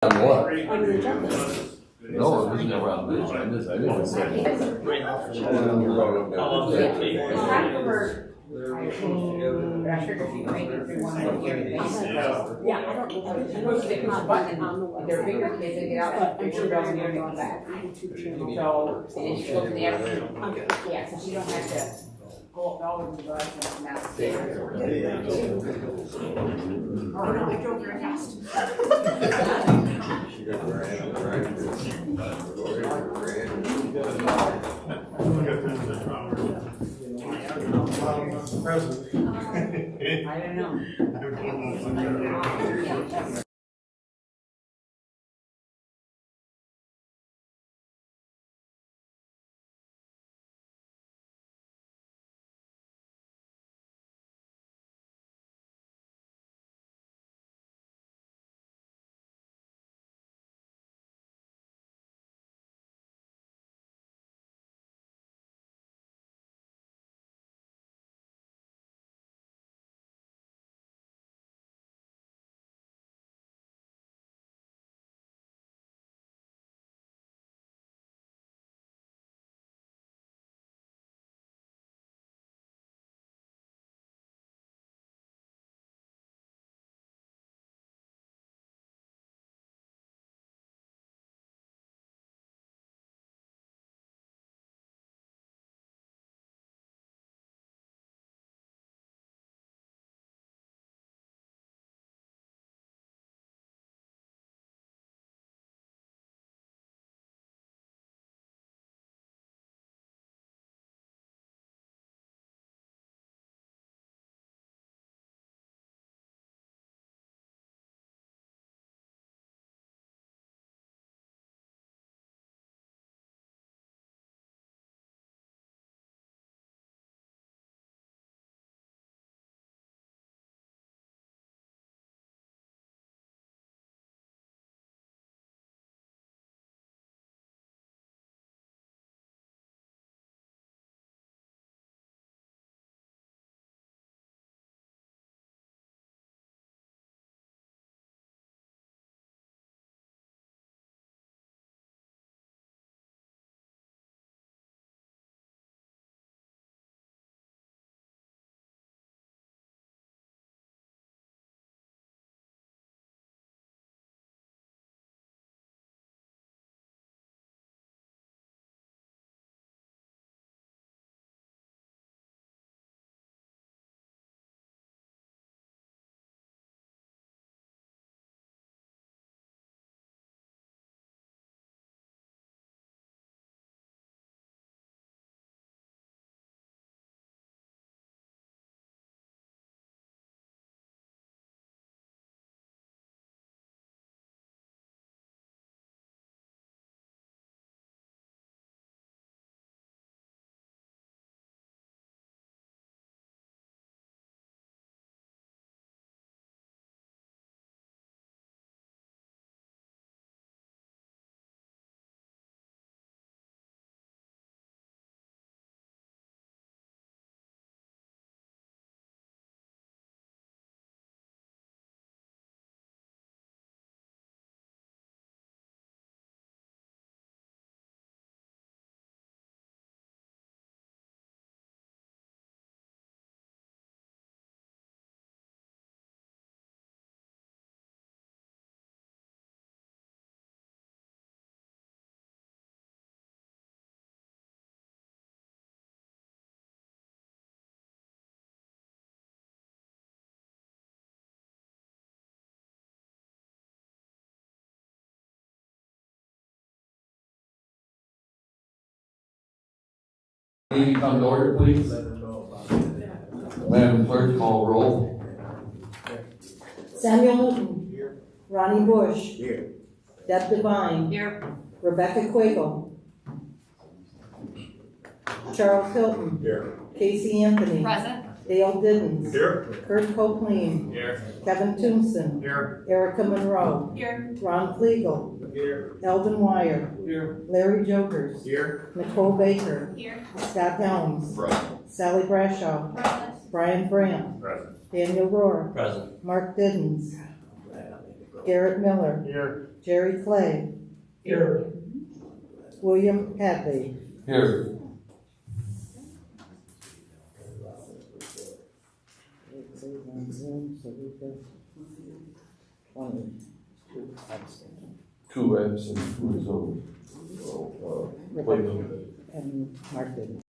On what? On the agenda. No, it was never on the agenda. I didn't say. But I figured if you make it through one of the years, Yeah, I don't know. Push the button on the their bigger kids and get out, I'm sure they're gonna come back. So, and then she goes in the afternoon. Yeah, so she don't have to go up all over the bus and come downstairs. Oh, no, I drove very fast. President. I don't know. Can you come to order, please? Madam Clerk, call roll. Samuel Newton. Here. Ronnie Bush. Here. Deb Devine. Here. Rebecca Quagle. Charles Hilton. Here. Casey Anthony. Present. Dale Diddens. Here. Kurt Copeland. Here. Kevin Tombson. Here. Erica Monroe. Here. Ron Flegel. Here. Eldon Wire. Here. Larry Jokers. Here. Nicole Baker. Here. Scott Helms. Present. Sally Brashaw. Present. Brian Brandt. Present. Daniel Rohr. Present. Mark Diddens. Garrett Miller. Here. Jerry Clay. Here. William Hadley. Here. Two absent, who is over? And Mark didn't.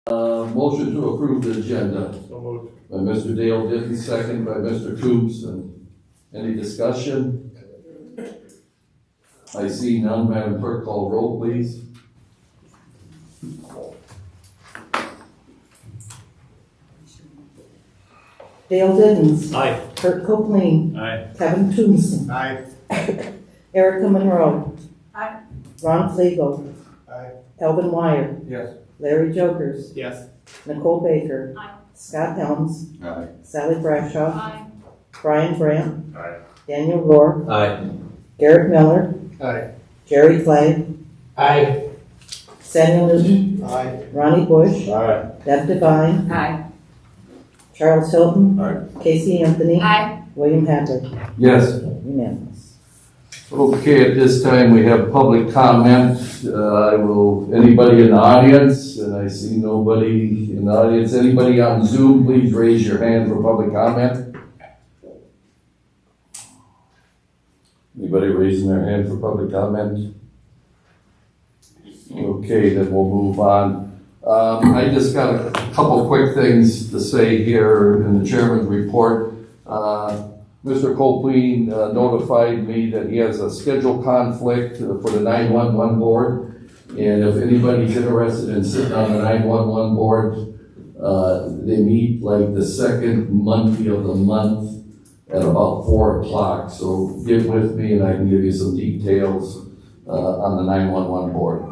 Motion to approve the agenda. So moved. By Mr. Dale Denton, second by Mr. Coombs. And any discussion? I see none. Madam Clerk, call roll, please. Dale Diddens. Aye. Kurt Copeland. Aye. Kevin Tombson. Aye. Erica Monroe. Aye. Ron Flegel. Aye. Elvin Wire. Yes. Larry Jokers. Yes. Nicole Baker. Aye. Scott Helms. Aye. Sally Brashaw. Aye. Brian Brandt. Aye. Daniel Rohr. Aye. Garrett Miller. Aye. Jerry Clay. Aye. Samuel Newton. Aye. Ronnie Bush. Aye. Deb Devine. Aye. Charles Hilton. Aye. Casey Anthony. Aye. William Hadley. Yes. Unanimous. Okay, at this time we have public comment. Anybody in the audience, and I see nobody in the audience. Anybody on Zoom, please raise your hand for public comment. Anybody raising their hand for public comment? Okay, then we'll move on. I just got a couple quick things to say here in the chairman's report. Mr. Copeland notified me that he has a schedule conflict for the 911 board. And if anybody's interested in sitting on the 911 board, they meet like the second Monday of the month at about 4 o'clock. So get with me and I can give you some details on the 911 board.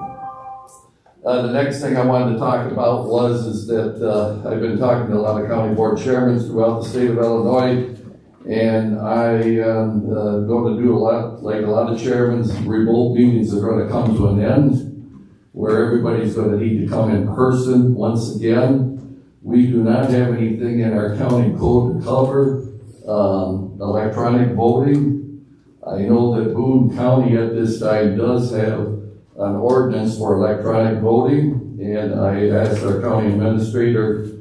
The next thing I wanted to talk about is that I've been talking to a lot of county board chairmen throughout the state of Illinois. And I am going to do a lot, like a lot of chairmen's remote meetings are going to come to an end, where everybody's going to need to come in person once again. We do not have anything in our county code to cover electronic voting. I know that Boone County at this time does have an ordinance for electronic voting, and I asked our county administrator,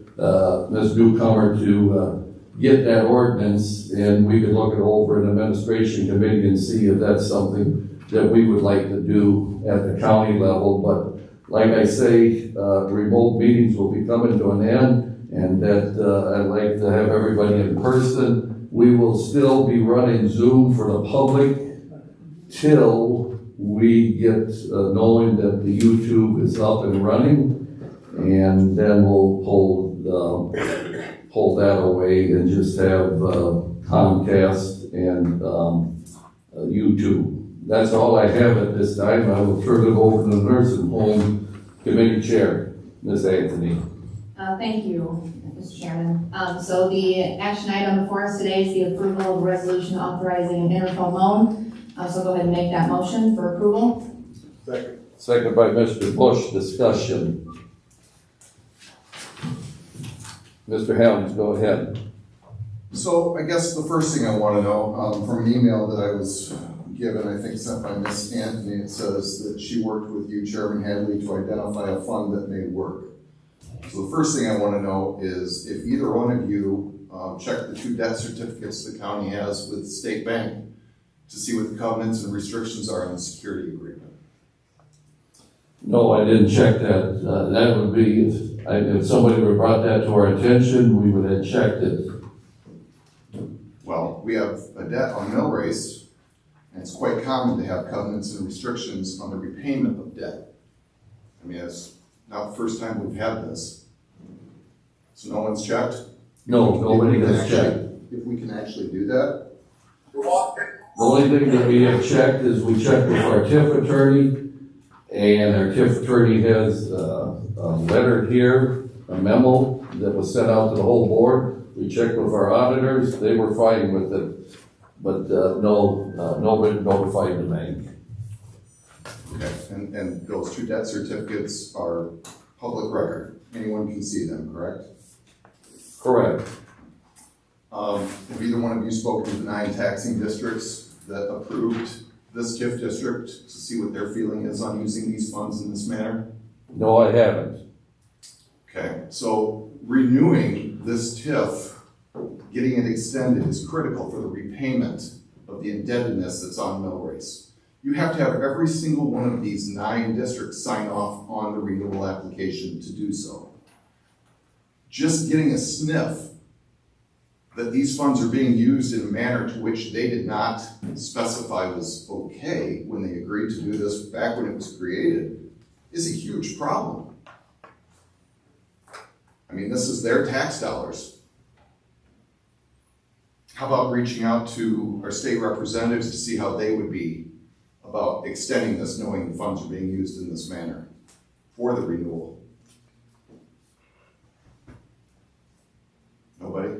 Ms. Newcomer, to get that ordinance, and we could look it over in administration committee and see if that's something that we would like to do at the county level. But like I say, remote meetings will be coming to an end, and that I'd like to have everybody in person. We will still be running Zoom for the public till we get knowing that the YouTube is up and running, and then we'll pull that away and just have Comcast and YouTube. That's all I have at this time. I will turn it over to the nursing home committee chair, Ms. Anthony. Thank you, Mr. Chairman. So the action item before us today is the approval of a resolution authorizing an interphone loan. So go ahead and make that motion for approval. Second. Second by Mr. Bush. Discussion. Mr. Helms, go ahead. So I guess the first thing I want to know, from an email that I was given, I think sent by Ms. Anthony, it says that she worked with you, Chairman Hadley, to identify a fund that may work. So the first thing I want to know is if either one of you checked the 2 debt certificates the county has with State Bank to see what the covenants and restrictions are in the security agreement. No, I didn't check that. That would be, if somebody would have brought that to our attention, we would have checked it. Well, we have a debt on mill race, and it's quite common to have covenants and restrictions on the repayment of debt. I mean, it's not the first time we've had this. So no one's checked? No, nobody has checked. If we can actually do that? The only thing that we have checked is we checked with our TIF attorney, and our TIF attorney has a letter here, a memo that was sent out to the whole board. We checked with our auditors, they were fine with it, but nobody notified the bank. Okay, and those 2 debt certificates are public record. Anyone can see them, correct? Correct. Have either one of you spoken to the 9 taxing districts that approved this TIF district to see what their feeling is on using these funds in this manner? No, I haven't. Okay, so renewing this TIF, getting it extended is critical for the repayment of the indebtedness that's on mill rates. You have to have every single one of these 9 districts sign off on the renewal application to do so. Just getting a sniff that these funds are being used in a manner to which they did not specify was okay when they agreed to do this back when it was created is a huge problem. I mean, this is their tax dollars. How about reaching out to our state representatives to see how they would be about extending this, knowing the funds are being used in this manner for the renewal? Nobody?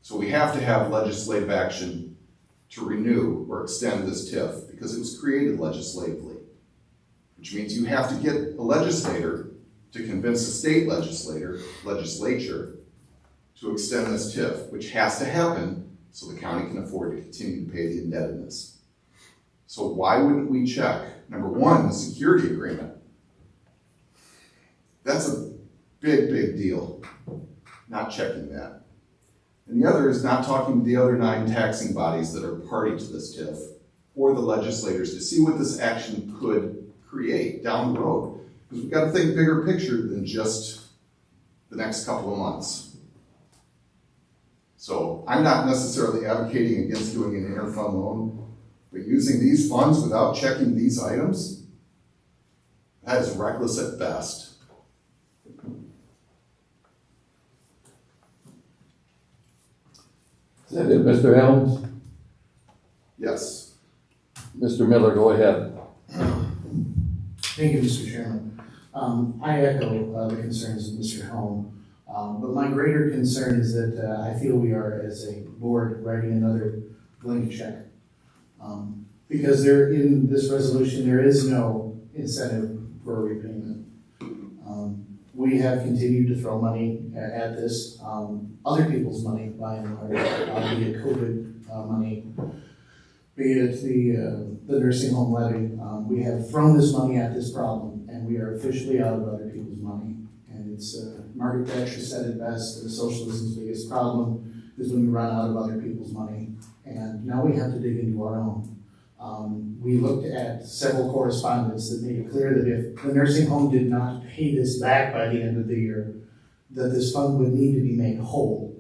So we have to have legislative action to renew or extend this TIF because it was created legislatively, which means you have to get a legislator to convince the state legislature to extend this TIF, which has to happen so the county can afford to continue to pay the indebtedness. So why wouldn't we check, number one, the security agreement? That's a big, big deal, not checking that. And the other is not talking to the other 9 taxing bodies that are party to this TIF or the legislators to see what this action could create down the road. Because we've got to think bigger picture than just the next couple of months. So I'm not necessarily advocating against doing an interfund loan, but using these funds without checking these items, that is reckless at best. Is that it, Mr. Helms? Yes. Mr. Miller, go ahead. Thank you, Mr. Chairman. I echo the concerns of Mr. Helm, but my greater concern is that I feel we are, as a board, writing another blank check. Because in this resolution, there is no incentive for a repayment. We have continued to throw money at this, other people's money, by and large, be it COVID money, be it the nursing home levy. We have thrown this money at this problem, and we are officially out of other people's money. And it's, Margaret Thatcher said it best, that socialism's biggest problem is when we run out of other people's money. And now we have to dig into our own. We looked at several correspondence that made it clear that if the nursing home did not pay this back by the end of the year, that this fund would need to be made whole.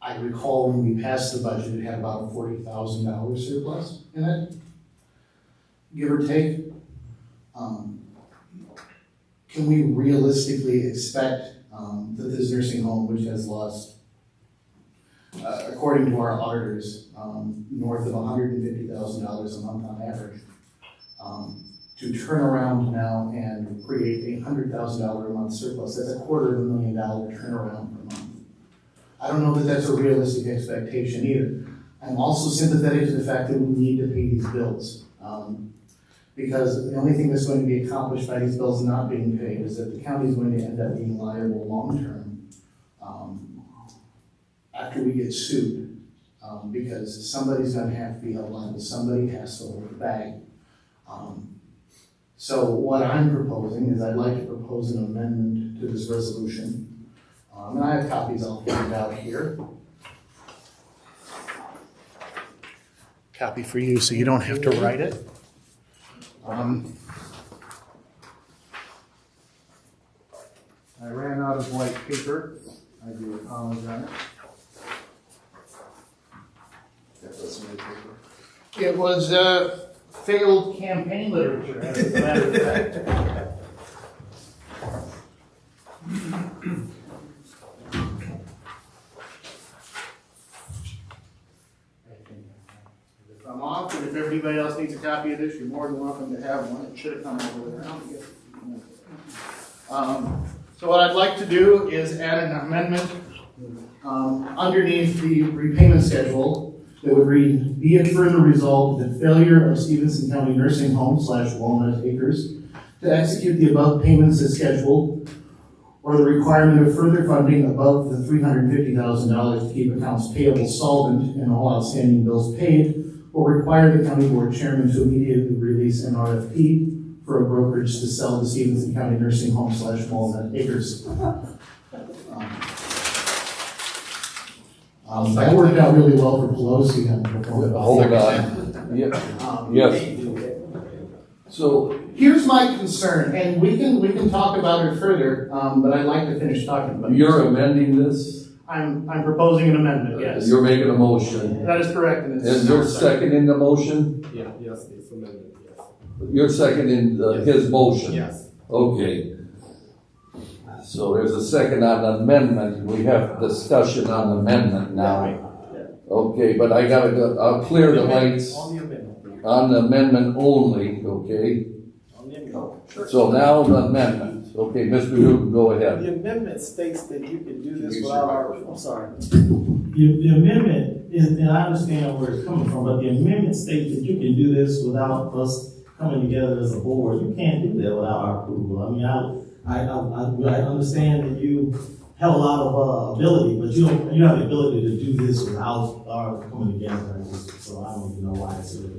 I recall when we passed the budget, it had about a $40,000 surplus in it, give or take. Can we realistically expect that this nursing home, which has lost, according to our auditors, north of $150,000 a month on average, to turn around now and create a $100,000 a month surplus? That's $250,000 turnaround per month. I don't know that that's a realistic expectation either. I'm also sympathetic to the fact that we need to pay these bills. Because the only thing that's going to be accomplished by these bills not being paid is that the county is going to end up being liable long-term after we get sued. Because somebody's going to have to be held liable, somebody has to hold the bag. So what I'm proposing is I'd like to propose an amendment to this resolution. And I have copies I'll hand out here. Copy for you so you don't have to write it. I ran out of white paper. I do apologize. It was failed campaign literature, as a matter of fact. If I'm off, and if everybody else needs a copy of this, you're more than welcome to have one. It should have come over there. So what I'd like to do is add an amendment underneath the repayment schedule that would read, be it further resolved that failure of Stephenson County Nursing Home / Walnut Acres to execute the above payments as scheduled or the requirement of further funding above the $350,000 to keep accounts payable solvent and all outstanding bills paid, will require the county board chairman to immediately release an RFP for a brokerage to sell the Stephenson County Nursing Home / Walnut Acres. That worked out really well for Pelosi. Hold on. Yeah. Yes. So, Here's my concern, and we can talk about it further, but I'd like to finish talking about it. you're amending this? I'm proposing an amendment, yes. You're making a motion. That is correct, and And you're seconding the motion? Yeah, yes, it's amendment, yes. You're seconding his motion? Yes. Okay. So there's a second on the amendment. We have discussion on the amendment now. Okay, but I gotta go, I'll clear the lights On the amendment. on the amendment only, okay? On the amendment. Sure. So now the amendment. Okay, Mr. Newton, go ahead. The amendment states that you can do this without our, I'm sorry. The amendment is, and I understand where it's coming from, but the amendment states that you can do this without us coming together as a board. You can't do that without our approval. I mean, I understand that you have a lot of ability, but you have the ability to do this without our coming together. So I don't even know why it's here.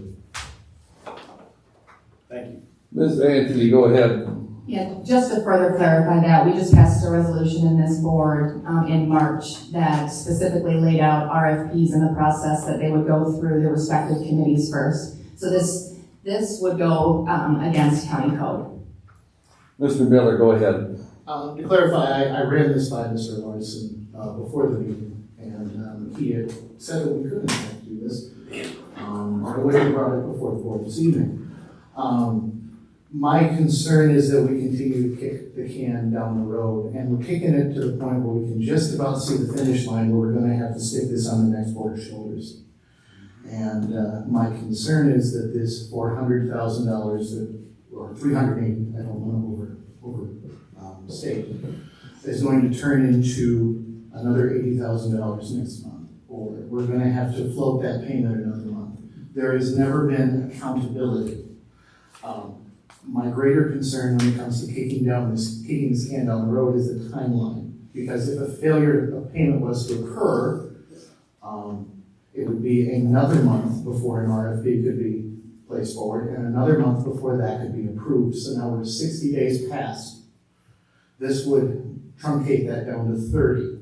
Thank you. Ms. Anthony, go ahead. Yeah, just to further clarify that, we just passed a resolution in this board in March that specifically laid out RFPs in the process that they would go through the respective committees first. So this would go against county code. Mr. Miller, go ahead. To clarify, I ran this by Mr. Larson before the meeting, and he had said that we couldn't have to do this. The way we brought it before the board this evening. My concern is that we continue to kick the can down the road, and we're kicking it to the point where we can just about see the finish line, where we're gonna have to stick this on the next board's shoulders. And my concern is that this $400,000 or $380, I don't know, over state, is going to turn into another $80,000 next month, or we're gonna have to float that payment another month. There has never been accountability. My greater concern when it comes to kicking this can down the road is the timeline. Because if a failure of payment was to occur, it would be another month before an RFP could be placed forward, and another month before that could be approved. So now we're 60 days past. This would truncate that down to 30.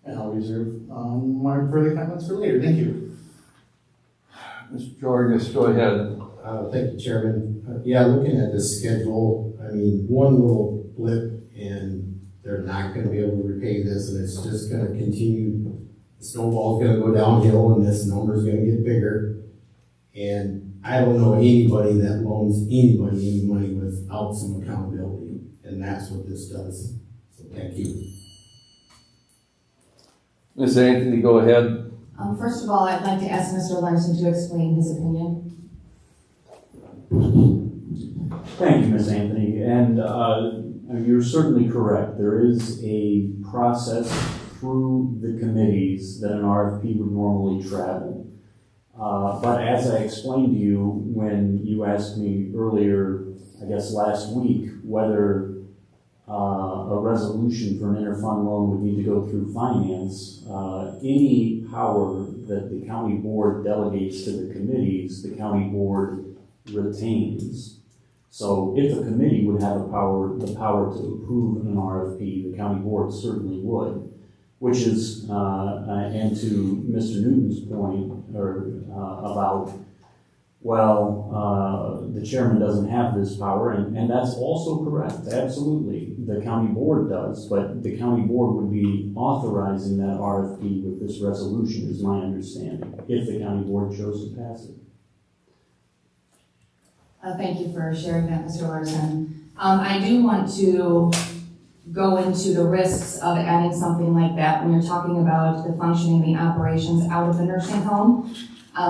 And I'll reserve my further comments for later. Thank you. Mr. Jorgens, go ahead. Thank you, Chairman. Yeah, looking at the schedule, I mean, one little blip and they're not gonna be able to repay this, and it's just gonna continue. The snowball's gonna go downhill and this number's gonna get bigger. And I don't know anybody that loans anybody any money without some accountability, and that's what this does. So thank you. Ms. Anthony, go ahead. First of all, I'd like to ask Mr. Larson to explain his opinion. Thank you, Ms. Anthony, and you're certainly correct. There is a process through the committees that an RFP would normally travel. But as I explained to you when you asked me earlier, I guess last week, whether a resolution for an interfund loan would need to go through finance, any power that the county board delegates to the committees, the county board retains. So if a committee would have the power to approve an RFP, the county board certainly would, which is, and to Mr. Newton's point, about, the chairman doesn't have this power, and that's also correct, absolutely. The county board does, but the county board would be authorizing that RFP with this resolution, is my understanding, if the county board chose to pass it. Thank you for sharing that, Mr. Larson. I do want to go into the risks of adding something like that when you're talking about the functioning, the operations out of the nursing home.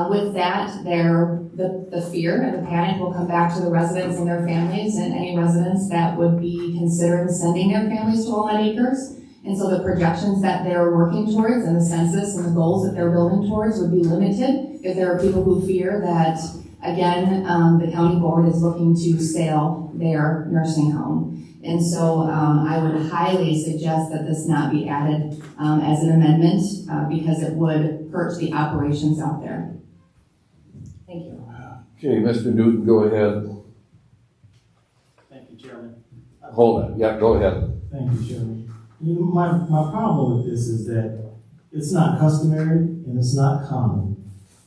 With that, the fear and the panic will come back to the residents and their families, and any residents that would be considering sending their families to Walnut Acres. And so the projections that they're working towards and the census and the goals that they're building towards would be limited if there are people who fear that Again, the county board is looking to sell their nursing home. And so I would highly suggest that this not be added as an amendment because it would hurt the operations out there. Thank you. Okay, Mr. Newton, go ahead. Thank you, Chairman. Hold on, yeah, go ahead. Thank you, Chairman. My problem with this is that it's not customary and it's not common.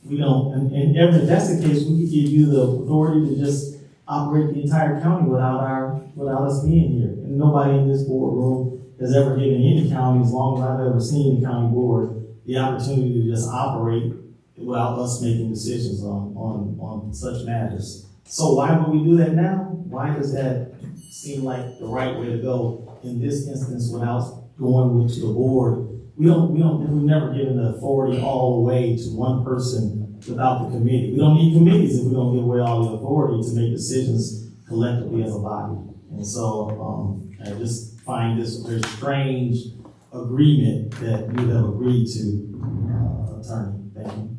We don't, and if that's the case, we could give you the authority to just operate the entire county without us being here. And nobody in this boardroom has ever given any county, as long as I've ever seen the county board, the opportunity to just operate without us making decisions on such matters. So why would we do that now? Why does that seem like the right way to go in this instance without going to the board? We've never given the authority all the way to one person without the committee. We don't need committees if we don't give away all the authority to make decisions collectively as a body. And so I just find this a very strange agreement that you have agreed to, Attorney. Thank you.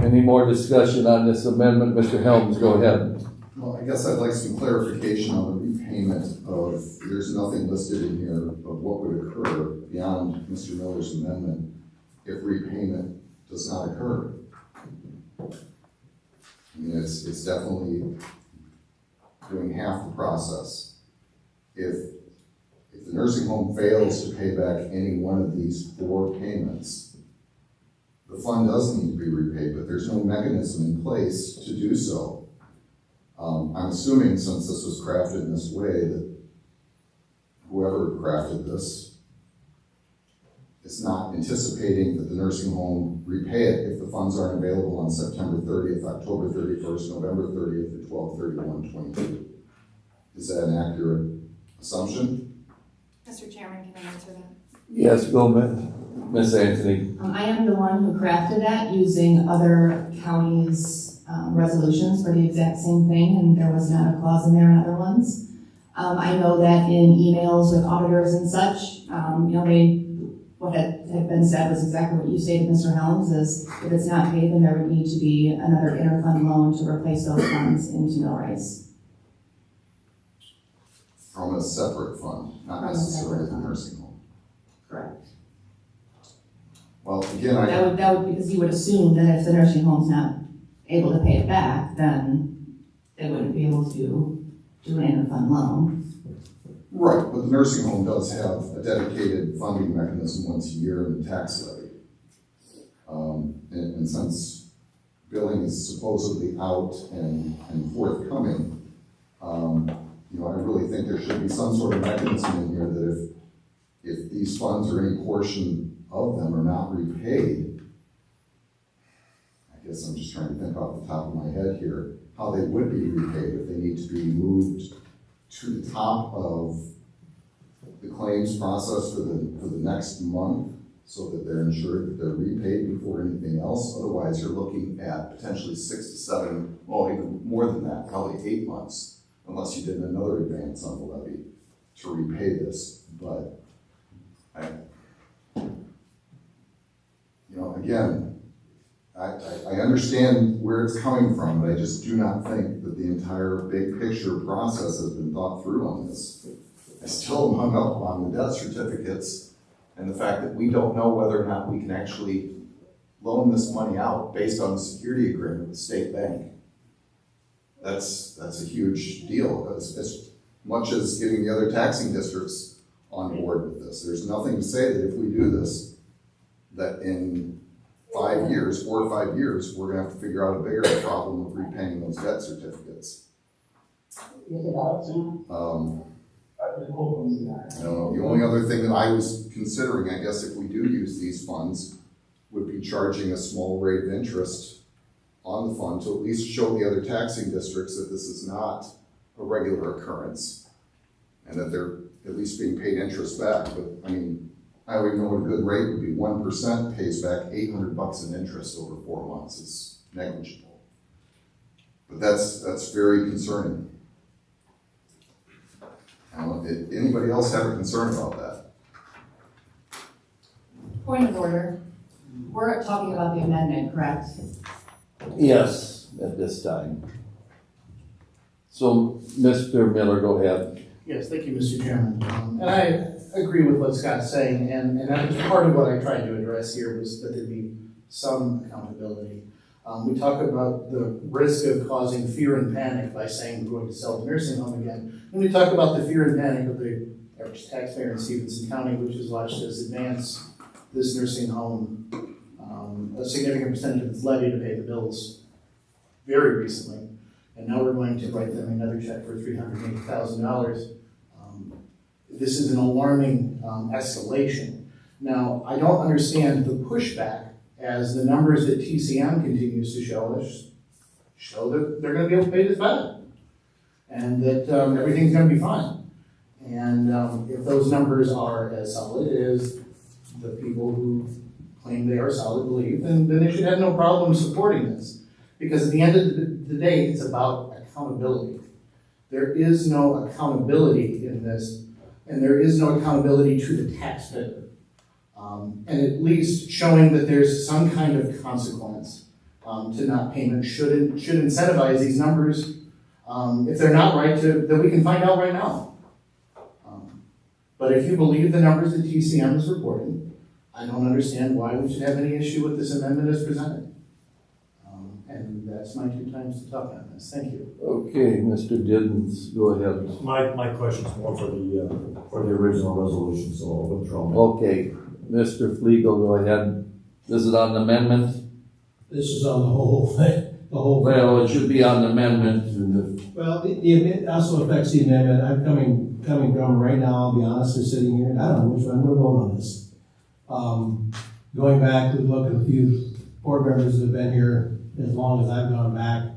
Any more discussion on this amendment? Mr. Helms, go ahead. Well, I guess I'd like some clarification on the repayment of, there's nothing listed in here of what would occur beyond Mr. Miller's amendment if repayment does not occur. I mean, it's definitely doing half the process. If the nursing home fails to pay back any one of these 4 payments, the fund does need to be repaid, but there's no mechanism in place to do so. I'm assuming, since this was crafted in this way, that whoever crafted this is not anticipating that the nursing home repay it if the funds aren't available on September 30th, October 31st, November 30th, or 12/31/22. Is that an accurate assumption? Mr. Chairman, can I answer that? Yes, go, Ms. Anthony. I am the one who crafted that using other counties' resolutions for the exact same thing, and there was not a clause in there in other ones. I know that in emails with auditors and such, what had been said was exactly what you stated, Mr. Helms, is if it's not paid, then there would need to be another interfund loan to replace those funds into mill rights. From a separate fund, not From a necessarily separate the fund. nursing home. Correct. Well, again, That would, because you would assume that if the nursing home's not able to pay it back, then they wouldn't be able to do an interfund loan. right, but the nursing home does have a dedicated funding mechanism once a year in the tax levy. And since billing is supposedly out and forthcoming, I really think there should be some sort of mechanism in here that if these funds or any portion of them are not repaid, I guess I'm just trying to think off the top of my head here, how they would be repaid if they need to be moved to the top of the claims process for the next month so that they're ensured that they're repaid before anything else. Otherwise, you're looking at potentially 6 to 7, well, even more than that, probably 8 months, unless you did another advance on the levy to repay this. But again, I understand where it's coming from, but I just do not think that the entire big picture process has been thought through on this. I still am hung up on the debt certificates and the fact that we don't know whether or not we can actually loan this money out based on the security agreement with the state bank. That's a huge deal, as much as getting the other taxing districts on board with this. There's nothing to say that if we do this, that in 4 or 5 years, we're gonna have to figure out a bigger problem of repaying those debt certificates. I don't know, the only other thing that I was considering, I guess, if we do use these funds, would be charging a small rate of interest on the fund to at least show the other taxing districts that this is not a regular occurrence and that they're at least being paid interest back. But I mean, I don't even know what a good rate would be. 1% pays back $800 in interest over 4 months. It's negligible. But that's very concerning. Did anybody else have a concern about that? Point of order. We're talking about the amendment, correct? Yes. at this time. So, Mr. Miller, go ahead. Yes, thank you, Mr. Chairman. And I agree with what Scott's saying, and that was part of what I tried to address here, was that there be some accountability. We talk about the risk of causing fear and panic by saying we're going to sell the nursing home again. And we talk about the fear and panic of the average taxpayer in Stephenson County, which has watched us advance this nursing home a significant percentage of its levy to pay the bills very recently. And now we're going to write them another check for $380,000. This is an alarming escalation. Now, I don't understand the pushback as the numbers that TCM continues to show us show that they're going to be able to pay this back and that everything's going to be fine. And if those numbers are as solid as the people who claim they are solid believe, then they should have no problem supporting this. Because at the end of the day, it's about accountability. There is no accountability in this, and there is no accountability to the taxpayer. And at least showing that there's some kind of consequence to not payment should incentivize these numbers. If they're not right, that we can find out right now. But if you believe the numbers that TCM is reporting, I don't understand why we should have any issue with this amendment as presented. And that's my 2 times to talk on this. Thank you. Okay, Mr. Diddens, go ahead. My question's more for the original resolution, so I'll withdraw my. Okay, Mr. Flegel, go ahead. This is on the amendment? This is on the whole thing, the whole. Well, it should be on the amendment. Well, the amendment also affects the amendment. I'm coming from right now, I'll be honest, we're sitting here, and I don't know which one I'm gonna vote on this. Going back to look at a few board members that have been here as long as I've gone back,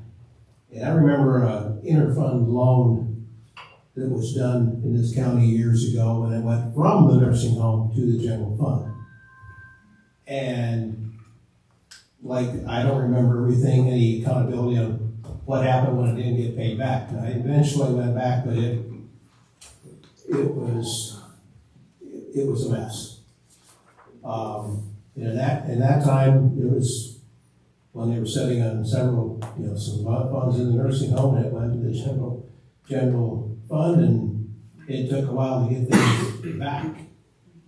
and I remember an interfund loan that was done in this county years ago, and it went from the nursing home to the general fund. And like, I don't remember everything, any accountability on what happened when it didn't get paid back. And I eventually went back, but it was a mess. In that time, it was when they were setting on several, some funds in the nursing home, and it went to the general fund, and it took a while to get things back.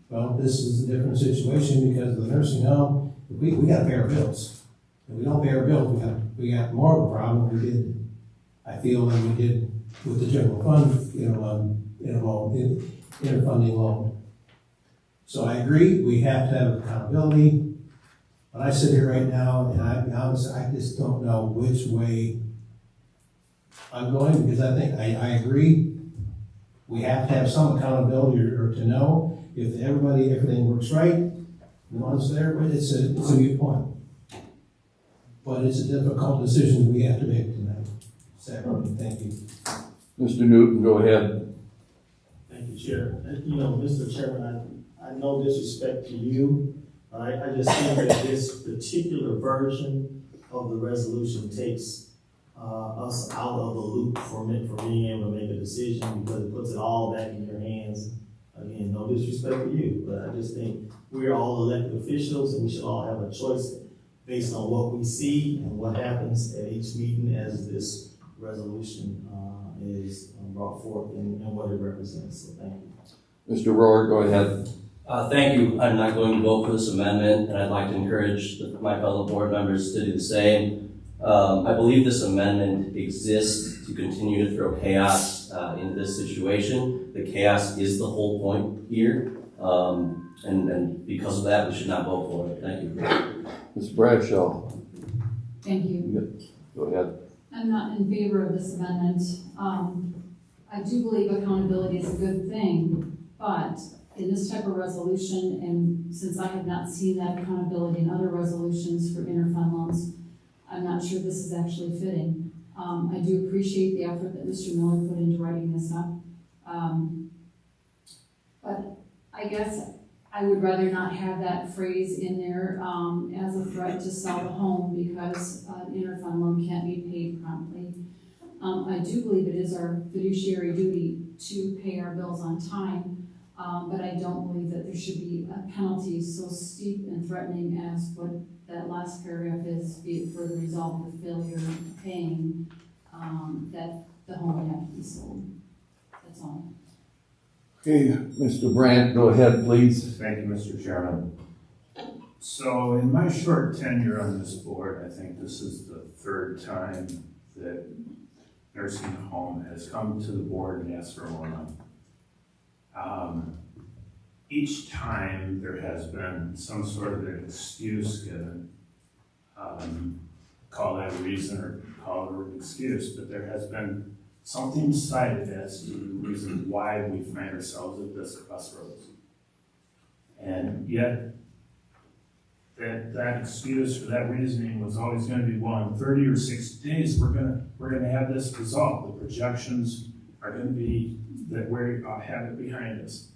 Well, this is a different situation because of the nursing home. We got to pay our bills. If we don't pay our bills, we got more of a problem we did, I feel, than we did with the general fund, interfunding loan. So I agree, we have to have accountability. But I sit here right now, and I'll be honest, I just don't know which way I'm going, because I think I agree. We have to have some accountability or to know if everything works right. No one's there, but it's a good point. But it's a difficult decision we have to make tonight. Second, thank you. Mr. Newton, go ahead. Thank you, Chair. Mr. Chairman, I no disrespect to you. I just think that this particular version of the resolution takes us out of the loop for being able to make a decision, because it puts it all back in your hands. Again, no disrespect to you, but I just think we're all elected officials and we should all have a choice based on what we see and what happens at each meeting as this resolution is brought forth and what it represents. So thank you. Mr. Rohr, go ahead. Thank you. I'm not going to vote for this amendment, and I'd like to encourage my fellow board members to do the same. I believe this amendment exists to continue to throw chaos into this situation. The chaos is the whole point here, and because of that, we should not vote for it. Thank you. Ms. Bradshaw. Thank you. Go ahead. I'm not in favor of this amendment. I do believe accountability is a good thing, but in this type of resolution, and since I have not seen that accountability in other resolutions for interfund loans, I'm not sure this is actually fitting. I do appreciate the effort that Mr. Miller put into writing this up. But I guess I would rather not have that phrase in there as a threat to sell the home because an interfund loan can't be paid promptly. I do believe it is our fiduciary duty to pay our bills on time. but I don't believe that there should be a penalty so steep and threatening as what that last paragraph is, be it for the result of the failure of paying, that the home would have to be sold. That's all. Okay, Mr. Brandt, go ahead, please. Thank you, Mr. Chairman. So in my short tenure on this board, I think this is the third time that nursing home has come to the board and asked for more money. Each time there has been some sort of an excuse given, call that a reason or call it an excuse, but there has been something cited as to the reason why we find ourselves at this crossroads. And yet, that excuse or that reasoning was always going to be, well, in 30 or 60 days, we're going to have this resolved. The projections are going to be that we have it behind us.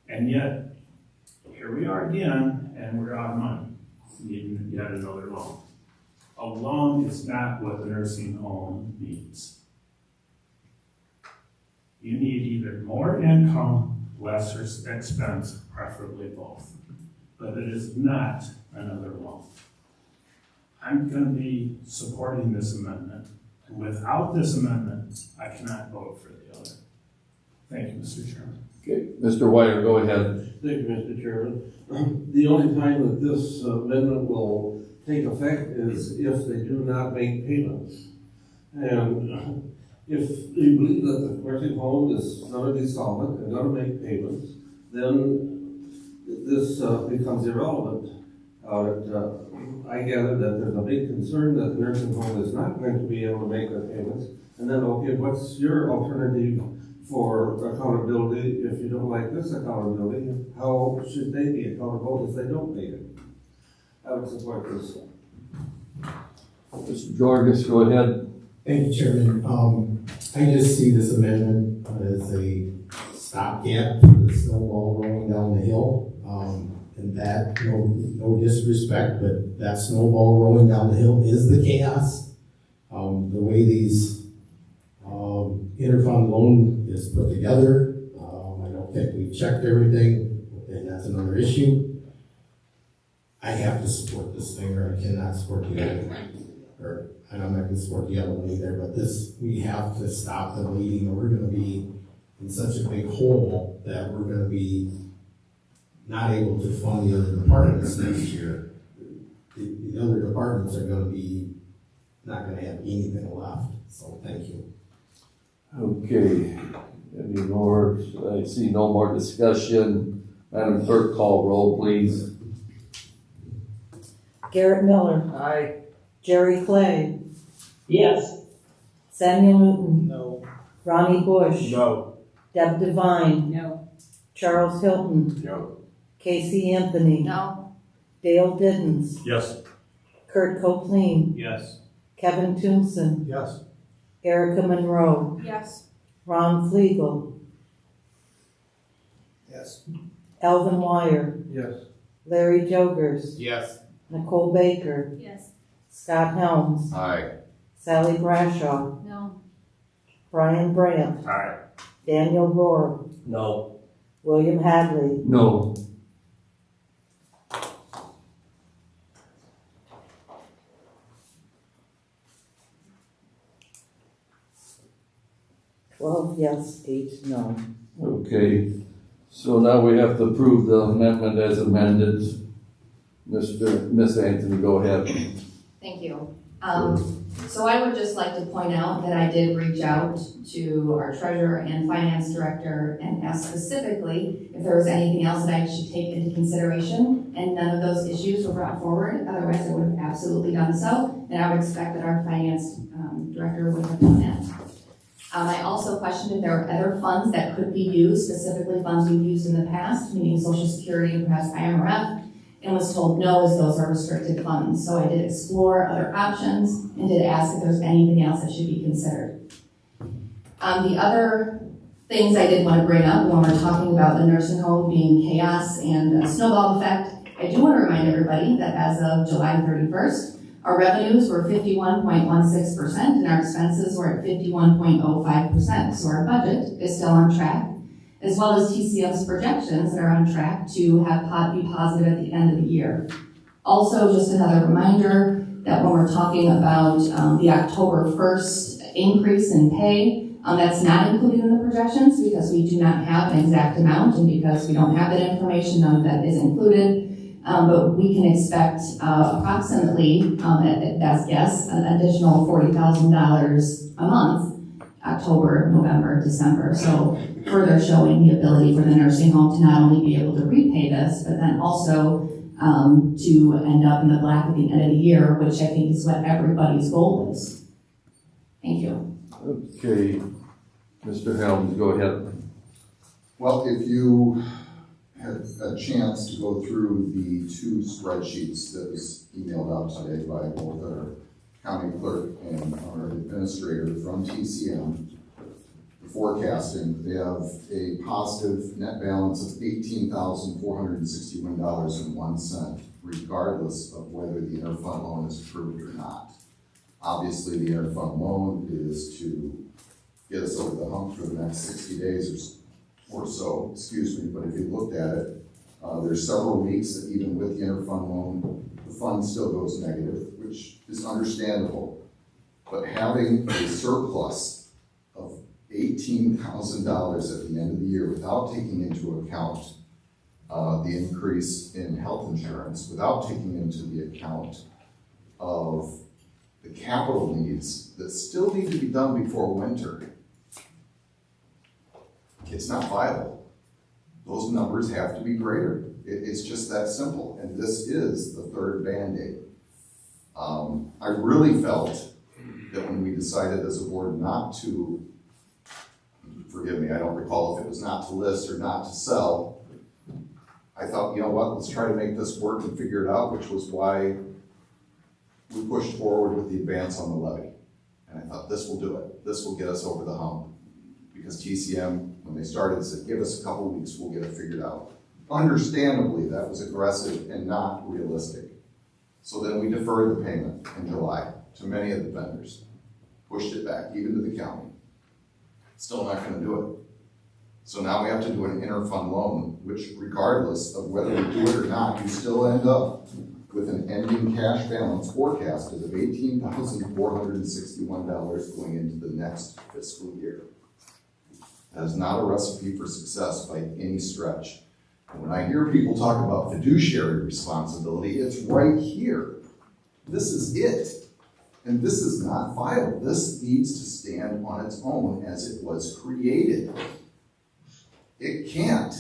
And yet, here we are again, and we're out of money, needing yet another loan. A loan is not what the nursing home needs. You need either more income, lesser expense, preferably both. But it is not another loan. I'm going to be supporting this amendment. And without this amendment, I cannot vote for the other. Thank you, Mr. Chairman. Okay, Mr. White, go ahead. Thank you, Mr. Chairman. The only time that this amendment will take effect is if they do not make payments. And if you believe that the nursing home is going to be solvent and going to make payments, then this becomes irrelevant. I gather that there's a big concern that the nursing home is not going to be able to make the payments. And then, okay, what's your alternative for accountability if you don't like this accountability? How should they be accountable if they don't make it? I would support this. Mr. Jorgens, go ahead. Thank you, Chairman. I just see this amendment as a stopgap for the snowball rolling down the hill. And that, no disrespect, but that snowball rolling down the hill is the chaos. The way these interfund loan is put together, I don't think we've checked everything, and that's another issue. I have to support this thing, or I cannot support the other one. Or I'm not going to support the other one either, but this, we have to stop the bleeding, or we're going to be in such a big hole that we're going to be not able to fund the other departments next year. The other departments are going to be not going to have anything left. So thank you. Okay. Any more? I see no more discussion. Madam Clerk, call roll, please. Garrett Miller. Aye. Jerry Clay. Yes. Samuel Newton. No. Ronnie Bush. No. Deb Devine. No. Charles Hilton. No. Casey Anthony. No. Dale Diddens. Yes. Kurt Copeland. Yes. Kevin Toonson. Yes. Erica Monroe. Yes. Ron Flegel. Yes. Alvin Wire. Yes. Larry Jokers. Yes. Nicole Baker. Yes. Scott Helms. Aye. Sally Brashaw. No. Brian Brandt. Aye. Daniel Rohr. No. William Hadley. No. Yes, 8 no. Okay. So now we have to approve the amendment as amended. Miss Anthony, go ahead. Thank you. So I would just like to point out that I did reach out to our treasurer and finance director and ask specifically if there was anything else that I should take into consideration, and none of those issues were brought forward. Otherwise, I would have absolutely done so, and I would expect that our finance director would have done that. I also questioned if there were other funds that could be used, specifically funds we've used in the past, meaning Social Security and perhaps IMRF, and was told no, as those are restricted funds. So I did explore other options and did ask if there's anything else that should be considered. The other things I did want to bring up when we're talking about the nursing home being chaos and a snowball effect, I do want to remind everybody that as of July 31st, our revenues were 51.16% and our expenses were at 51.05%. So our budget is still on track. as well as TCM's projections that are on track to have be positive at the end of the year. Also, just another reminder that when we're talking about the October 1st increase in pay, that's not included in the projections because we do not have an exact amount, and because we don't have that information, none of that is included. But we can expect approximately, at best guess, an additional $40,000 a month, October, November, December. So further showing the ability for the nursing home to not only be able to repay this, but then also to end up in the black at the end of the year, which I think is what everybody's goal is. Thank you. Okay, Mr. Helms, go ahead. Well, if you had a chance to go through the two spreadsheets that was emailed out today by both our county clerk and our administrator from TCM, the forecasting, they have a positive net balance of $18,461.01, regardless of whether the interfund loan is approved or not. Obviously, the interfund loan is to get us over the hump for the next 60 days or so, but if you looked at it, there's several weeks that even with the interfund loan, the fund still goes negative, which is understandable. But having a surplus of $18,000 at the end of the year without taking into account the increase in health insurance, without taking into the account of the capital needs that still need to be done before winter, it's not viable. Those numbers have to be greater. It's just that simple. And this is the third Band-Aid. I really felt that when we decided as a board not to, forgive me, I don't recall if it was not to list or not to sell, I thought, you know what, let's try to make this work and figure it out, which was why we pushed forward with the advance on the levy. And I thought, this will do it. This will get us over the hump. Because TCM, when they started, said, give us a couple weeks, we'll get it figured out. Understandably, that was aggressive and not realistic. So then we deferred the payment in July to many of the vendors. Pushed it back, even to the county. Still not gonna do it. So now we have to do an interfund loan, which regardless of whether we do it or not, you still end up with an ending cash balance forecasted of $18,461 going into the next fiscal year. That is not a recipe for success by any stretch. And when I hear people talk about fiduciary responsibility, it's right here. This is it. And this is not viable. This needs to stand on its own as it was created. It can't.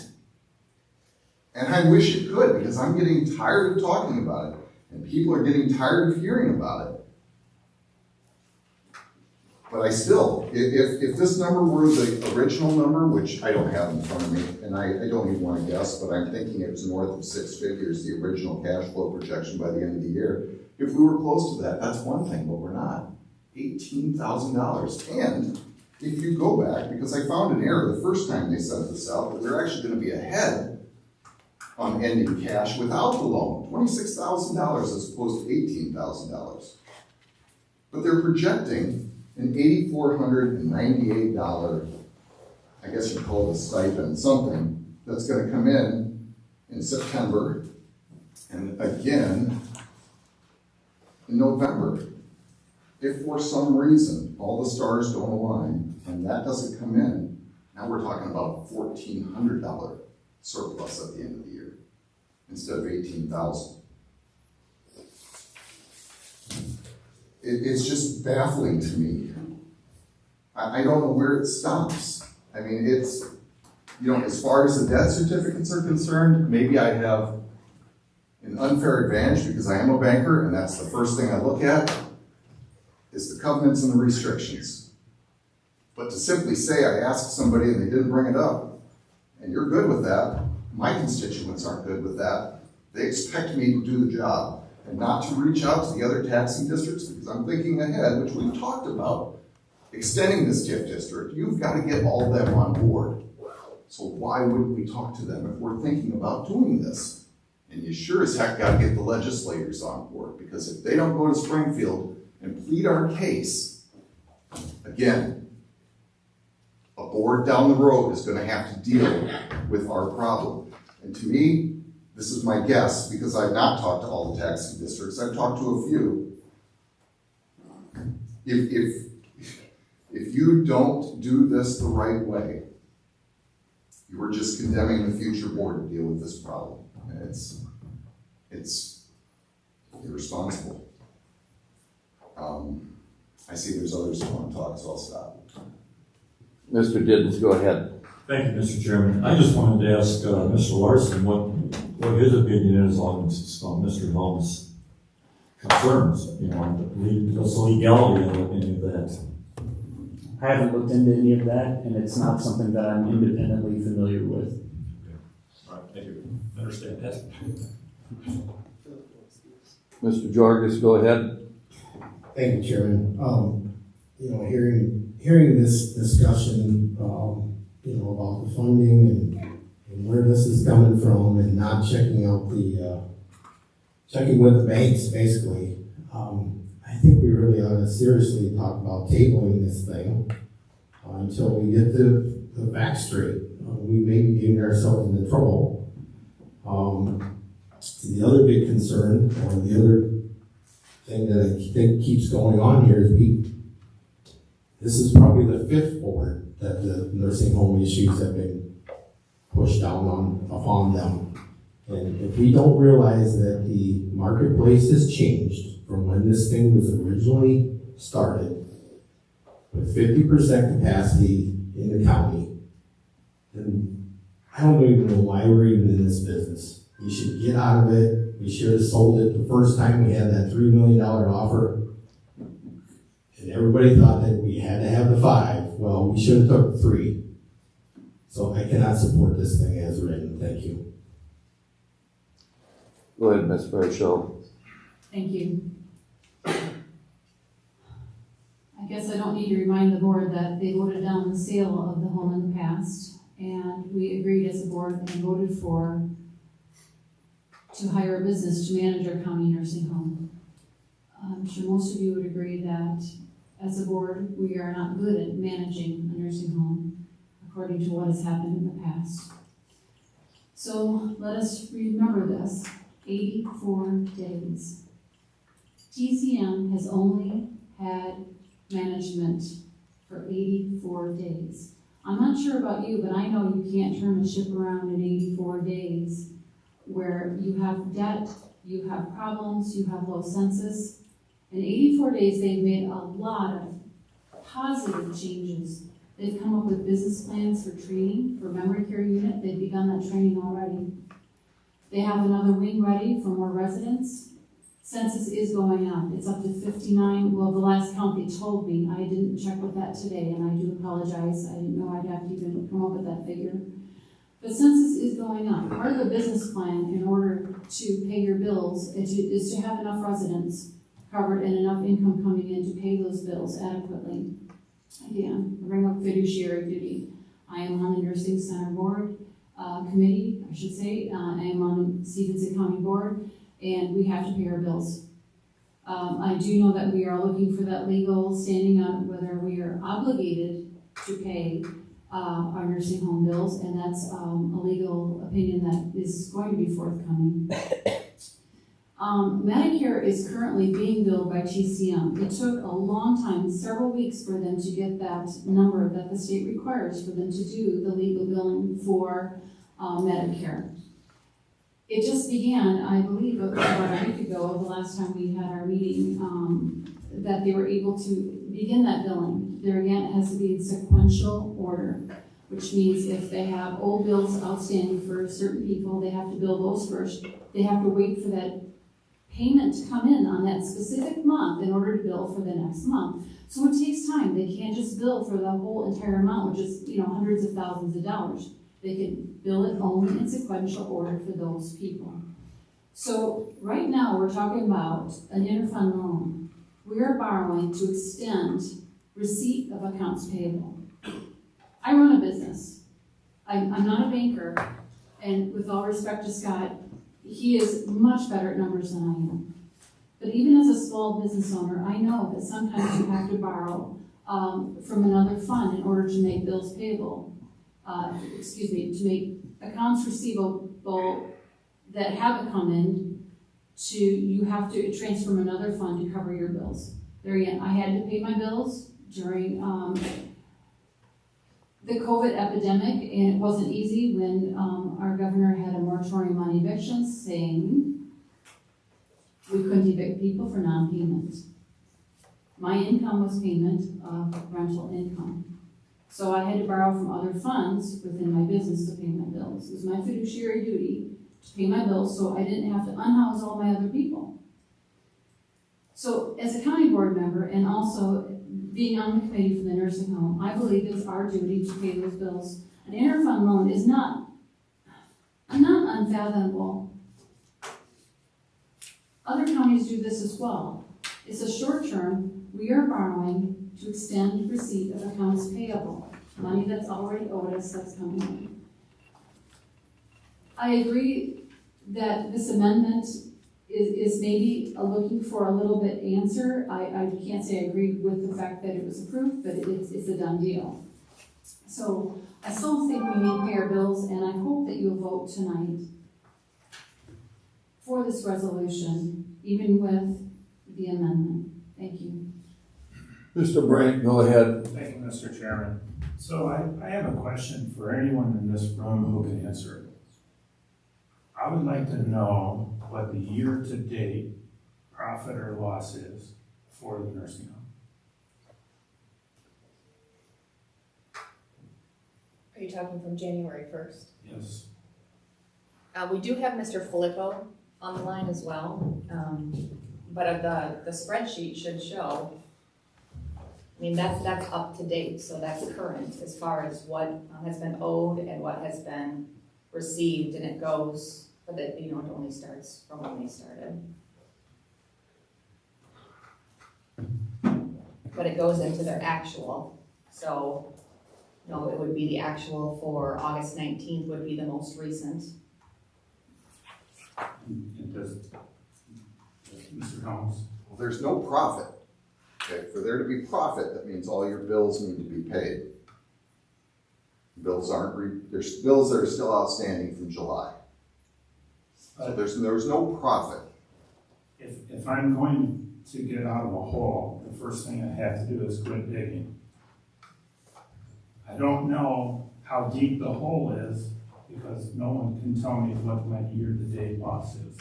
And I wish it could, because I'm getting tired of talking about it, and people are getting tired of hearing about it. But I still, if this number were the original number, which I don't have in front of me, and I don't even want to guess, but I'm thinking it was north of 6 figures, the original cash flow projection by the end of the year. If we were close to that, that's one thing, but we're not. $18,000. And if you go back, because I found an error the first time they sent this out, that we're actually going to be ahead on ending cash without the loan, $26,000 as opposed to $18,000. But they're projecting an $8,498, I guess you call it a stipend, something that's going to come in September, and again in November. If for some reason all the stars don't align and that doesn't come in, now we're talking about a $1,400 surplus at the end of the year instead of $18,000. It's just baffling to me. I don't know where it stops. I mean, it's, you know, as far as the debt certificates are concerned, maybe I have an unfair advantage because I am a banker and that's the first thing I look at is the covenants and the restrictions. But to simply say I asked somebody and they didn't bring it up, and you're good with that, my constituents aren't good with that. They expect me to do the job and not to reach out to the other taxing districts because I'm thinking ahead, which we've talked about. Extending this TIF district, you've got to get all of them on board. So why wouldn't we talk to them if we're thinking about doing this? And you sure as heck got to get the legislators on board, because if they don't go to Springfield and plead our case, again, a board down the road is gonna have to deal with our problem. And to me, this is my guess, because I've not talked to all the taxing districts, I've talked to a few. If you don't do this the right way, you are just condemning the future board to deal with this problem. And it's irresponsible. I see there's others who want to talk, so I'll stop. Mr. Diddens, go ahead. Thank you, Mr. Chairman. I just wanted to ask Mr. Larson what his opinion is on Mr. Helm's concerns, the legality of any of that. I haven't looked into any of that, and it's not something that I'm independently familiar with. All right, thank you. I understand that. Mr. Jorges, go ahead. Thank you, Chairman. Hearing this discussion, about the funding and where this is coming from, and not checking out checking with the banks, basically. I think we really ought to seriously talk about tabling this thing until we get the facts straight. We may be getting ourselves into trouble. The other big concern, or the other thing that I think keeps going on here is this is probably the fifth board that the nursing home issues have been pushed down upon them. And if we don't realize that the marketplace has changed from when this thing was originally started, with 50% capacity in the county, then I don't even know why we're even in this business. We should get out of it. We should have sold it the first time we had that $3 million offer. And everybody thought that we had to have the 5. Well, we should have took 3. So I cannot support this thing as written. Thank you. Go ahead, Ms. Burchell. Thank you. I guess I don't need to remind the board that they voted down the sale of the home in the past, and we agreed as a board and voted to hire a business to manage our county nursing home. I'm sure most of you would agree that as a board, we are not good at managing a nursing home according to what has happened in the past. So let us remember this, 84 days. TCM has only had management for 84 days. I'm not sure about you, but I know you can't turn a ship around in 84 days where you have debt, you have problems, you have low census. In 84 days, they've made a lot of positive changes. They've come up with business plans for training, for memory care unit. They've begun that training already. They have another wing ready for more residents. Census is going up. It's up to 59. Well, the last count they told me, I didn't check with that today, and I do apologize. I didn't know I'd have to even come up with that figure. But census is going up. Part of a business plan in order to pay your bills is to have enough residents covered and enough income coming in to pay those bills adequately. Again, bring up fiduciary duty. I am on the Nursing Center Board committee, I should say. I am on the Stephenson County Board, and we have to pay our bills. I do know that we are looking for that legal standing on whether we are obligated to pay our nursing home bills, and that's a legal opinion that is going to be forthcoming. Medicare is currently being billed by TCM. It took a long time, several weeks, for them to get that number that the state requires for them to do the legal billing for Medicare. It just began, I believe, about a week ago, the last time we had our meeting, that they were able to begin that billing. There again, it has to be in sequential order, which means if they have old bills outstanding for certain people, they have to bill those first. They have to wait for that payment to come in on that specific month in order to bill for the next month. So it takes time. They can't just bill for the whole entire amount, which is, hundreds of thousands of dollars. They can bill it only in sequential order for those people. So right now we're talking about an interfund loan. We are borrowing to extend receipt of accounts payable. I run a business. I'm not a banker, and with all respect to Scott, he is much better at numbers than I am. But even as a small business owner, I know that sometimes you have to borrow from another fund in order to make bills payable. To make accounts receivable that haven't come in you have to transfer from another fund to cover your bills. There again, I had to pay my bills during the COVID epidemic, and it wasn't easy when our governor had a moratorium on evictions, saying we couldn't evict people for non-payment. My income was payment of rental income. So I had to borrow from other funds within my business to pay my bills. It was my fiduciary duty to pay my bills so I didn't have to unhouse all my other people. So as a county board member and also being on the committee for the nursing home, I believe it's our duty to pay those bills. An interfund loan is not unfathomable. Other counties do this as well. It's a short term, we are borrowing to extend receipt of accounts payable. Money that's already owed us that's coming in. I agree that this amendment is maybe looking for a little bit answer. I can't say I agree with the fact that it was approved, but it's a done deal. So I still think we need to pay our bills, and I hope that you'll vote tonight for this resolution, even with the amendment. Thank you. Mr. Brandt, go ahead. Thank you, Mr. Chairman. So I have a question for anyone in this room who can answer it. I would like to know what the year-to-date profit or loss is for the nursing home. Are you talking from January 1st? Yes. We do have Mr. Filippo on the line as well, but the spreadsheet should show, I mean, that's up to date, so that's current as far as what has been owed and what has been received, and it goes, but it only starts from when they started. But it goes into their actual, so, it would be the actual for August 19th would be the most recent. And does Mr. Holmes? Well, there's no profit. Okay, for there to be profit, that means all your bills need to be paid. Bills there's bills that are still outstanding from July. So there's no profit. If I'm going to get out of a hole, the first thing I have to do is quit digging. I don't know how deep the hole is because no one can tell me what my year-to-date loss is.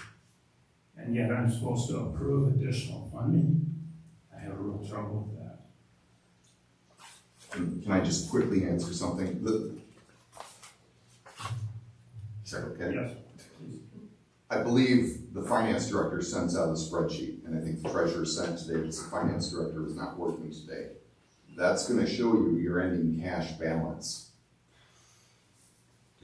And yet I'm supposed to approve additional funding. I have a real trouble with that. Can I just quickly answer something? Is that okay? Yes, please. I believe the finance director sends out a spreadsheet, and I think the treasurer sent today because the finance director is not working today. That's going to show you your ending cash balance.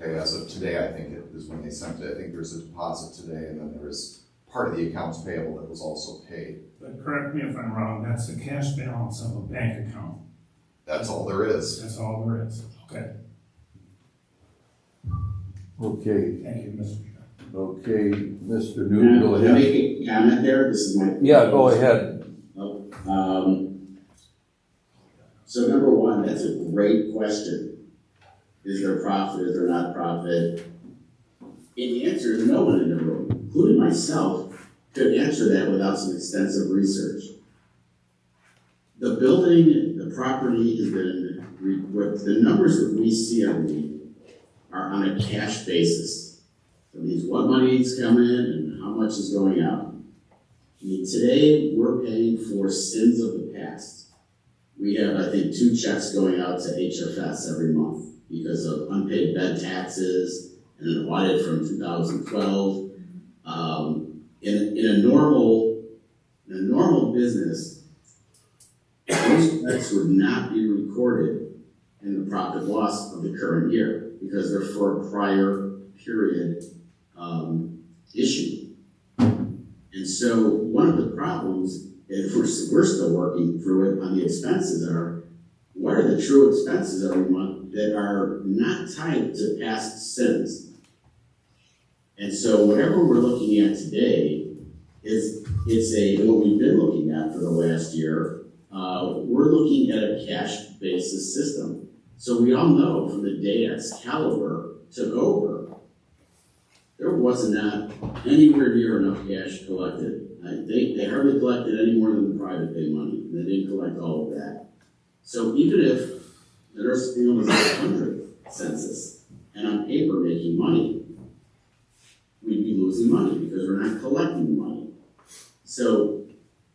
Okay, as of today, I think it is when they sent it. I think there's a deposit today, and then there was part of the accounts payable that was also paid. But correct me if I'm wrong, that's the cash balance of a bank account. That's all there is. That's all there is. Okay. Okay. Thank you, Mr. Chairman. Okay, Mr. Newton, go Can I ahead. make a comment there? This is my. Yeah, go ahead. So number one, that's a great question. Is there profit? Is there not profit? And the answer is no one in the room, including myself, could answer that without some extensive research. The building, the property has been, the numbers that we see are on a cash basis. So it means what money is coming in and how much is going out. I mean, today we're paying for sins of the past. We have, I think, 2 checks going out to HFS every month because of unpaid bed taxes and an audit from 2012. In a normal business, those checks would not be recorded in the profit loss of the current year because they're for a prior period issue. And so one of the problems, if we're still working through it on the expenses, are what are the true expenses every month that are not tied to past sins. And so whatever we're looking at today is what we've been looking at for the last year, we're looking at a cash basis system. So we all know from the day Excalibur took over, there was not anywhere near enough cash collected. They hardly collected any more than the private pay money. They didn't collect all of that. So even if the nursing home was 100 census and on paper making money, we'd be losing money because we're not collecting money. So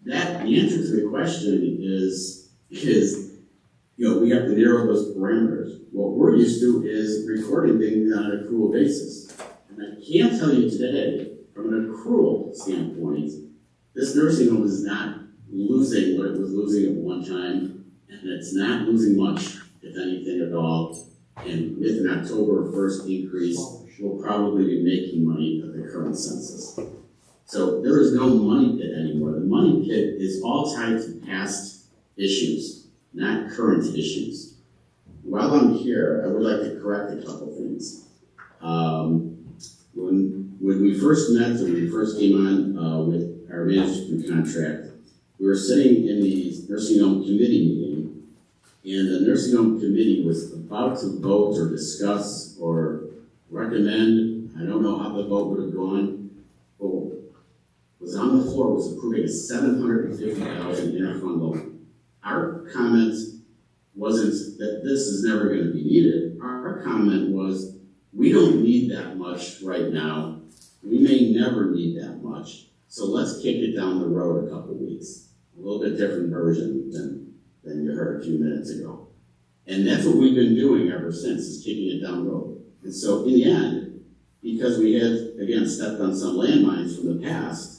the answer to the question is, we have to narrow those parameters. What we're used to is recording things on an accrual basis. And I can tell you today, from an accrual standpoint, this nursing home is not losing what it was losing at one time, and it's not losing much, if anything at all. And with an October 1st increase, we'll probably be making money at the current census. So there is no money pit anymore. The money pit is all tied to past issues, not current issues. While I'm here, I would like to correct a couple things. When we first met and we first came on with our management contract, we were sitting in the nursing home committee meeting, and the nursing home committee was about to vote or discuss or recommend, I don't know how the vote would have gone, but was on the floor was approving a $750,000 interfund loan. Our comment wasn't that this is never going to be needed. Our comment was, we don't need that much right now. We may never need that much. So let's kick it down the road a couple weeks. A little bit different version than you heard a few minutes ago. And that's what we've been doing ever since, is kicking it down the road. And so in the end, because we have, again, stepped on some landmines from the past,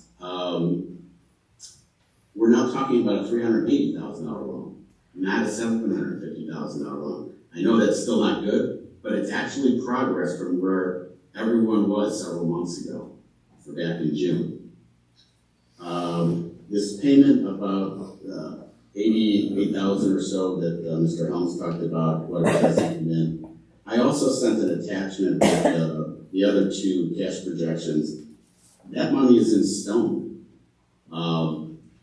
we're now talking about a $380,000 loan, not a $750,000 loan. I know that's still not good, but it's actually progress from where everyone was several months ago, for back in June. This payment of $88,000 or so that Mr. Helms talked about, what it doesn't come in. I also sent an attachment with the other two cash projections. That money is in stone.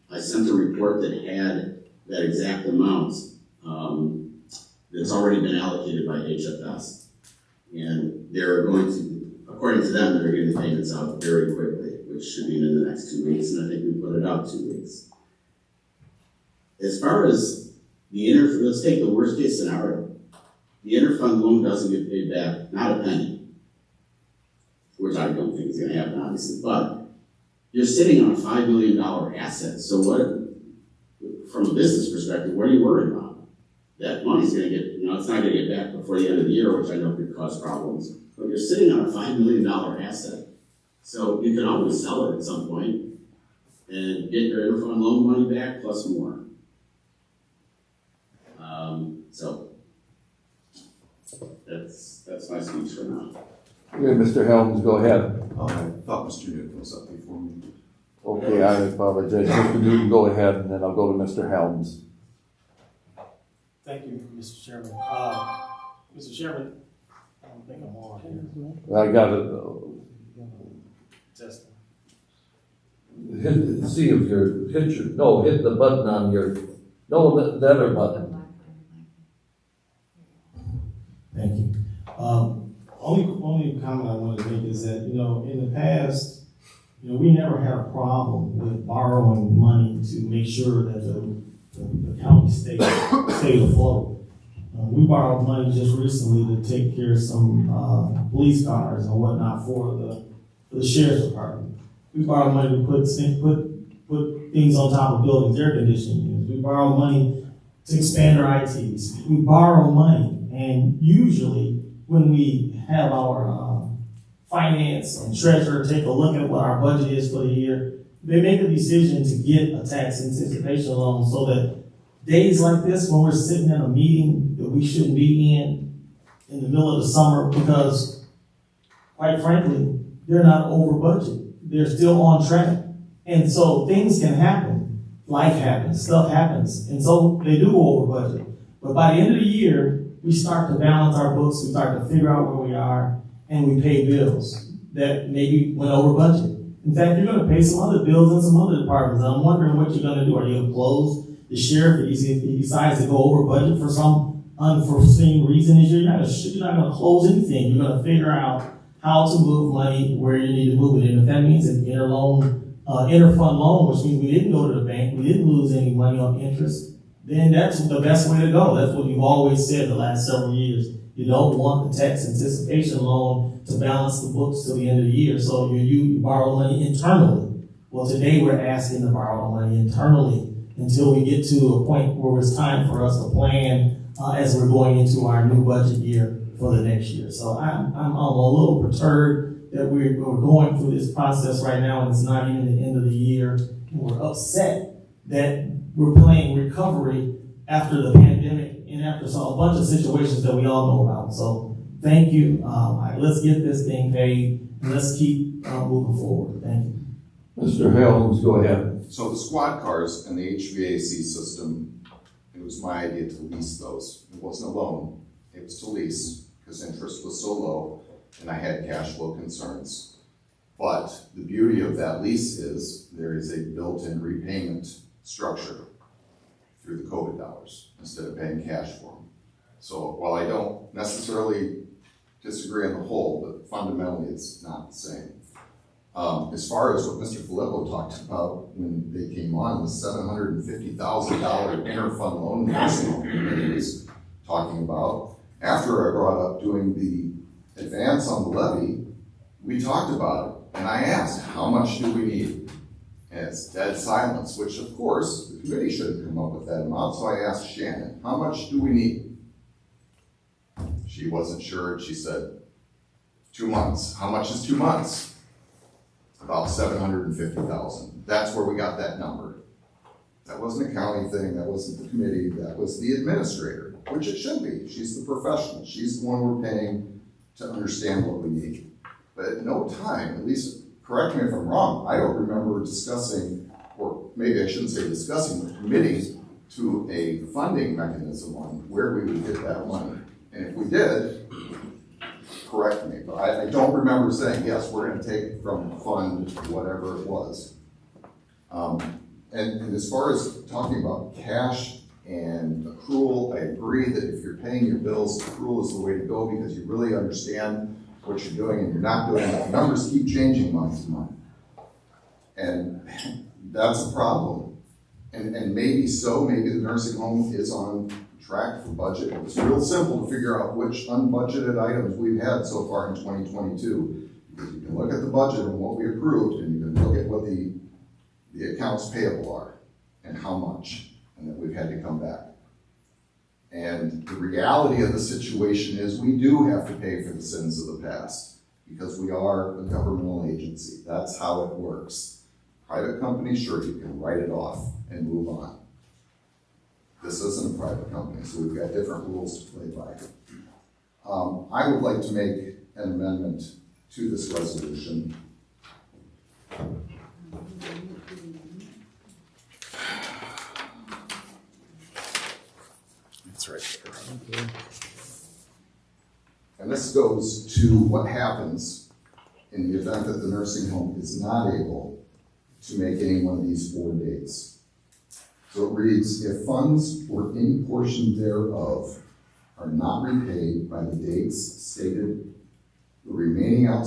I sent a report that had that exact amount that's already been allocated by HFS. And they're going to, according to them, they're getting payments out very quickly, which should be in the next 2 weeks, and I think we put it out 2 weeks. As far as let's take the worst case scenario. The interfund loan doesn't get paid back, not a penny, which I don't think is going to happen, obviously, but you're sitting on a $5 million asset. So what, from a business perspective, what are you worried about? That money's going to get, it's not going to get back before the end of the year, which I know could cause problems. But you're sitting on a $5 million asset. So you can always sell it at some point and get your interfund loan money back plus more. So that's my speech for now. Okay, Mr. Helms, go ahead. Oh, I thought Mr. Newton was up before me. Okay, I apologize. Mr. Newton, go ahead, and then I'll go to Mr. Helms. Thank you, Mr. Chairman. Mr. Chairman, I don't think I'm on here. I got it. Testing. See if you're, hit the button on your, the other button. Thank you. Only comment I want to make is that, in the past, we never had a problem with borrowing money to make sure that the county stayed afloat. We borrowed money just recently to take care of some police cars and whatnot for the sheriff's department. We borrowed money to put things on top of buildings, air conditioning units. We borrowed money to expand our ITs. We borrow money. And usually, when we have our finance and treasurer take a look at what our budget is for the year, they make a decision to get a tax anticipation loan so that days like this, when we're sitting in a meeting that we shouldn't be in the middle of the summer, because, quite frankly, they're not over budget. They're still on track. And so things can happen. Life happens. Stuff happens. And so they do go over budget. But by the end of the year, we start to balance our books, we start to figure out where we are, and we pay bills that maybe went over budget. In fact, you're going to pay some other bills in some other departments. I'm wondering what you're going to do. Are you going to close the sheriff, if he decides to go over budget for some unforeseen reason, you're not gonna close anything. You're gonna figure out how to move money where you need to move it. And if that means an interfund loan, which means we didn't go to the bank, we didn't lose any money on interest, then that's the best way to go. That's what you've always said the last several years. You don't want the tax anticipation loan to balance the books till the end of the year, so you borrow money internally. Well, today we're asking to borrow money internally until we get to a point where it's time for us to plan as we're going into our new budget year for the next year. So I'm a little perturbed that we're going through this process right now and it's not even the end of the year. And we're upset that we're playing recovery after the pandemic and after a bunch of situations that we all know about. So thank you. Let's get this thing paid and let's keep moving forward. Thank you. Mr. Helms, go ahead. So the squad cars and the HVAC system, it was my idea to lease those. It wasn't a loan, it was to lease because interest was so low and I had cash flow concerns. But the beauty of that lease is there is a built-in repayment structure through the COVID dollars instead of paying cash for them. So while I don't necessarily disagree on the whole, but fundamentally it's not the same. As far as what Mr. Filippo talked about when they came on, the $750,000 interfund loan nursing home that he was talking about, after I brought up doing the advance on the levy, we talked about it, and I asked, how much do we need? And it's dead silence, which of course, the committee should have come up with that amount, so I asked Shannon, how much do we need? She wasn't sure, and she said, 2 months. How much is 2 months? About $750,000. That's where we got that number. That wasn't a county thing, that wasn't the committee, that was the administrator, which it should be. She's the professional. She's the one we're paying to understand what we need. But at no time, at least correct me if I'm wrong, I don't remember discussing, or maybe I shouldn't say discussing, but committing to a funding mechanism on where we would get that money. And if we did, correct me, but I don't remember saying, yes, we're going to take it from fund, whatever it was. And as far as talking about cash and accrual, I agree that if you're paying your bills, accrual is the way to go because you really understand what you're doing and you're not doing it. The numbers keep changing month to month. And that's a problem. And maybe the nursing home is on track for budget. It was real simple to figure out which unbudgeted items we've had so far in 2022. Because you can look at the budget and what we approved, and you can look at what the accounts payable are and how much, and that we've had to come back. And the reality of the situation is we do have to pay for the sins of the past because we are a governmental agency. That's how it works. Private companies, sure, you can write it off and move on. This isn't a private company, so we've got different rules to play by. I would like to make an amendment to this resolution. That's right there. And this goes to what happens in the event that the nursing home is not able to make any one of these 4 dates. So it reads, if funds or any portion thereof are not repaid by the dates stated, the remaining outstanding